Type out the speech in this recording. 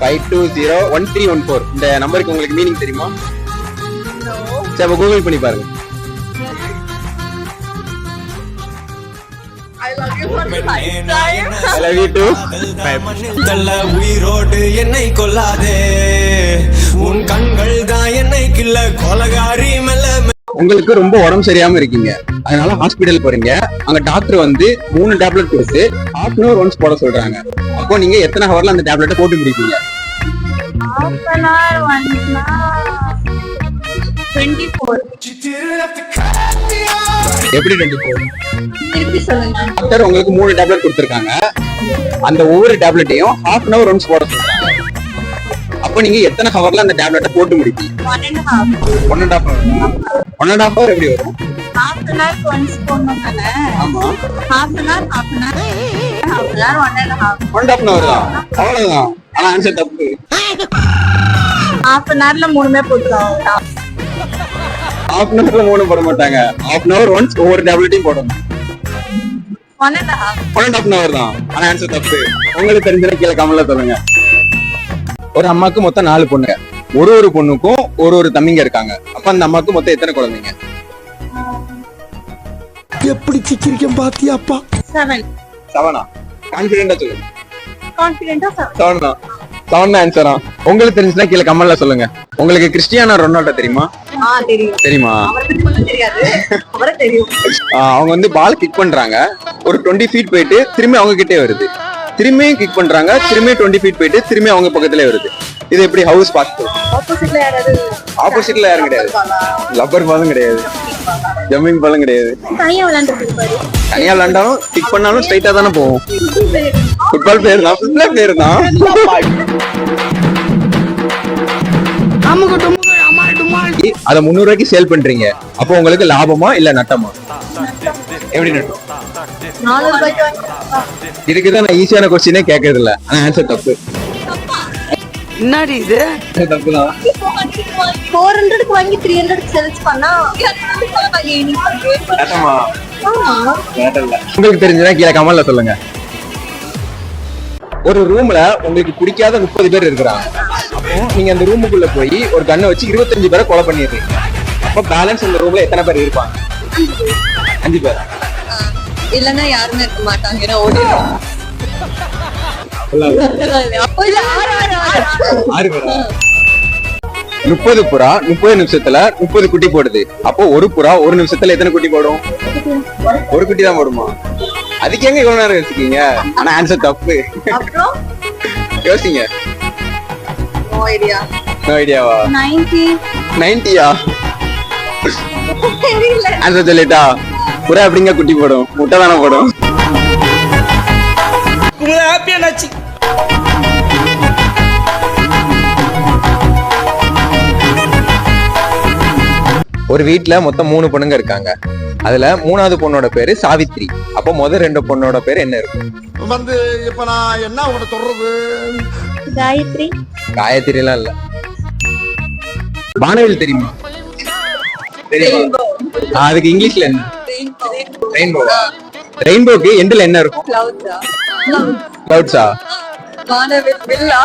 52013114 இந்த நம்பருக்கு உங்களுக்கு மீனிங் தெரியுமா? சரி, அப்ப கூகுள் பண்ணி பாருங்க. I love you for 5 times. I love you too. உயிரோடு என்னை கொல்லாதே, உன் கண்கள் தான் என்னை கிள்ள கொலகாரி மெல்ல. உங்களுக்கு ரொம்ப உடம்பு சரியாம இருக்கீங்க, அதனால ஹாஸ்பிடல் போறீங்க. அங்க டாக்டர் வந்து 3 டேப்லெட் கொடுத்து half an hour once போட சொல்றாங்க. அப்போ நீங்க எத்தனை ஹவர்ல அந்த டேப்லெட்டை போட்டு முடிப்பீங்க? Half an hour, 1 hour, 24. எப்படி 24? திருப்பி சொல்லுங்க. டாக்டர் உங்களுக்கு 3 டேப்லெட் கொடுத்துருக்காங்க. அந்த ஒவ்வொரு டேப்லெட்டையும் half an hour once போட சொல்றாங்க. அப்போ நீங்க எத்தனை ஹவர்ல அந்த டேப்லெட்டை போட்டு முடிப்பீங்க? 1.5. 1.5 hour. 1.5 hour எப்படி வரும்? Half an hour once போடணும் தானே? ஆமா. Half an hour, half an hour, 1.5. 1.5 hour தான். அவ்வளவுதான். ஆனா ஆன்சர் தப்பு. Half an hourல 3மே போட்டுருவாங்க. half an hourல 3 போட மாட்டாங்க. half an hour once ஒவ்வொரு டேப்லெட்டையும் போடணும். 1.5. 1.5 hour தான். ஆனா ஆன்சர் தப்பு. உங்களுக்கு தெரிஞ்சதை கீழே கமெண்ட்ல சொல்லுங்க. ஒரு அம்மாக்கு மொத்தம் 4 பொண்ணுங்க. ஒரு பொண்ணுக்கும் ஒரு தம்பிங்க இருக்காங்க. அப்ப அந்த அம்மாக்கு மொத்தம் எத்தனை குழந்தைங்க? எப்படி சிக்கிரிக்கம் பாத்தியாப்பா? 7. 7. கான்ஃபிடென்ட்டா சொல்லுங்க. கான்ஃபிடென்ட்டா 7 தான். 7 தான் ஆன்சரா? உங்களுக்கு தெரிஞ்சுனா கீழே கமெண்ட்ல சொல்லுங்க. உங்களுக்கு கிறிஸ்டியானோ ரொனால்டோ தெரியுமா? தெரியும். தெரியுமா? அவருக்கு மட்டும் தெரியாது, அவரே தெரியும். அவங்க வந்து பால் கிக் பண்றாங்க, ஒரு 20 ஃபீட் போயிட்டு திரும்பி அவங்க கிட்டே வருது. திரும்பியும் கிக் பண்றாங்க, திரும்பி 20 ஃபீட் போயிட்டு திரும்பி அவங்க பக்கத்திலே வருது. இது எப்படி ஹவுஸ் பாசிபிள்? ஆப்போசிட்ல யாராவது? ஆப்போசிட்ல யாரும் கிடையாது. லப்பர் பாலும் கிடையாது, ஜம்பிங் பாலும் கிடையாது. தனியா விளையாண்டுட்டு பாரு. தனியா விளையாண்டாலும் கிக் பண்ணாலும் ஸ்ட்ரைட்டா தானே போகும். ஃபுட்பால் பிளேயர் தான், ஃபுட்பால் பிளேயர் தான். அத 300 ரூபாய்க்கு சேல் பண்றீங்க. அப்போ உங்களுக்கு லாபமா இல்ல நட்டமா? எப்படி நட்டம்? 4 ரூபாய்க்கு இதுக்குதான் நான் ஈஸியான கொஸ்டினே கேட்கறது இல்ல. ஆனா ஆன்சர் தப்பு. என்னடி இது? தப்பு தான். 400க்கு வாங்கி 300க்கு சேல்ஸ் பண்ணா நட்டமா? உங்களுக்கு தெரிஞ்சதா கீழே கமெண்ட்ல சொல்லுங்க. ஒரு ரூம்ல உங்களுக்கு பிடிக்காத 30 பேர் இருக்கிறாங்க. அப்போ நீங்க அந்த ரூமுக்குள்ள போய் ஒரு கண்ணை வச்சு 25 பேரை கொலை பண்ணிடுறீங்க. அப்போ பேலன்ஸ் இந்த ரூம்ல எத்தனை பேர் இருப்பாங்க? 5 பேர். இல்லன்னா யாருமே இருக்க மாட்டாங்க, ஏன்னா ஓடிடும். 6 பேரா? 30 புறா 30 நிமிஷத்துல 30 குட்டி போடுது. அப்போ ஒரு புறா ஒரு நிமிஷத்துல எத்தனை குட்டி போடும்? ஒரு குட்டி தான் போடுமா? அதுக்கு எங்க இவ்வளவு நேரம் யோசிக்கீங்க? ஆனா ஆன்சர் தப்பு. அப்புறம் யோசிங்க. No idea. நோ ஐடியாவா? 90யா? தெரியல. ஆன்சர் சொல்லிட்டா? புறா எப்படிங்க குட்டி போடும்? முட்டை தானே போடும். ஒரு வீட்டுல மொத்தம் 3 பொண்ணுங்க இருக்காங்க. அதுல 3வது பொண்ணோட பேரு சாவித்ரி. அப்போ முதல் 2 பொண்ணோட பேர் என்ன இருக்கும்? வந்து இப்ப நான் என்ன உங்களை சொல்றது? காயத்ரி. காயத்ரி எல்லாம் இல்ல. வானவில் தெரியுமா? தெரியுமா? அதுக்கு இங்கிலீஷ்ல என்ன? ரெயின்போவா? ரெயின்போக்கு எண்ட்ல என்ன இருக்கும்? கிளவுட்ஸா? கிளவுட்ஸா? வானவில் வில்லா.